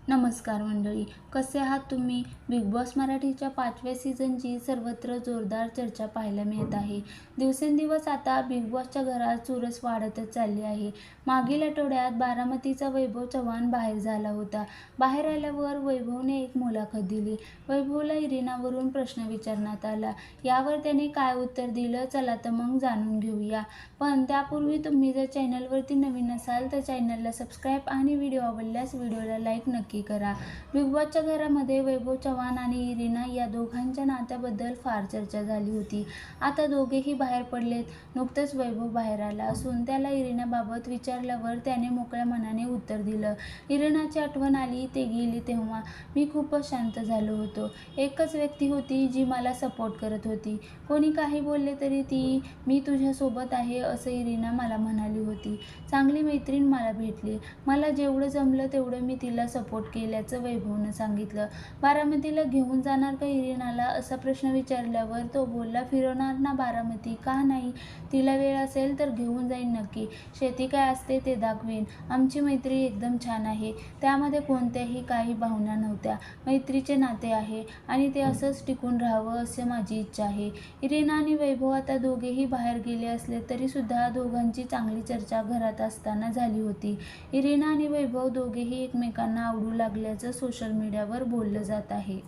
नमस्कार मंडळी, कसे आहात तुम्ही? बिग बॉस मराठीच्या 5व्या सीझनची सर्वत्र जोरदार चर्चा पाहायला मिळत आहे. दिवसेंदिवस आता बिग बॉसच्या घरात चुरस वाढतच चालली आहे. मागील आठवड्यात बारामतीचा वैभव चव्हाण बाहेर झाला होता. बाहेर आल्यावर वैभवने एक मुलाखत दिली. वैभवला इरिनावरून प्रश्न विचारण्यात आला. यावर त्याने काय उत्तर दिलं, चला तर मग जाणून घेऊया. पण त्यापूर्वी तुम्ही जर चॅनलवरती नवीन असाल तर चॅनलला सबस्क्राईब आणि व्हिडिओ आवडल्यास व्हिडिओला लाईक नक्की करा. बिग बॉसच्या घरामध्ये वैभव चव्हाण आणि इरिना या दोघांच्या नात्याबद्दल फार चर्चा झाली होती. आता दोघेही बाहेर पडलेत. नुकतंच वैभव बाहेर आला असून त्याला इरिनाबाबत विचारल्यावर त्याने मोकळ्या मनाने उत्तर दिलं. इरिनाची आठवण आली ते गेली तेव्हा मी खूपच शांत झालो होतो. एकच व्यक्ती होती जी मला सपोर्ट करत होती. कोणी काही बोलले तरी ती मी तुझ्यासोबत आहे असं इरिना मला म्हणाली होती. चांगली मैत्रीण मला भेटली. मला जेवढं जमलं तेवढं मी तिला सपोर्ट केल्याचं वैभवनं सांगितलं. बारामतीला घेऊन जाणार का इरिनाला असा प्रश्न विचारल्यावर तो बोलला, फिरवणार ना बारामती, का नाही? तिला वेळ असेल तर घेऊन जाईन नक्की. शेती काय असते ते दाखवेन. आमची मैत्री एकदम छान आहे. त्यामध्ये कोणत्याही काही भावना नव्हत्या. मैत्रीचे नाते आहे आणि ते असंच टिकून राहावं असं माझी इच्छा आहे. इरिना आणि वैभव आता दोघेही बाहेर गेले असले तरी सुद्धा दोघांची चांगली चर्चा घरात असताना झाली होती. इरिना आणि वैभव दोघेही एकमेकांना आवडू लागल्याचं सोशल मीडियावर बोललं जात आहे.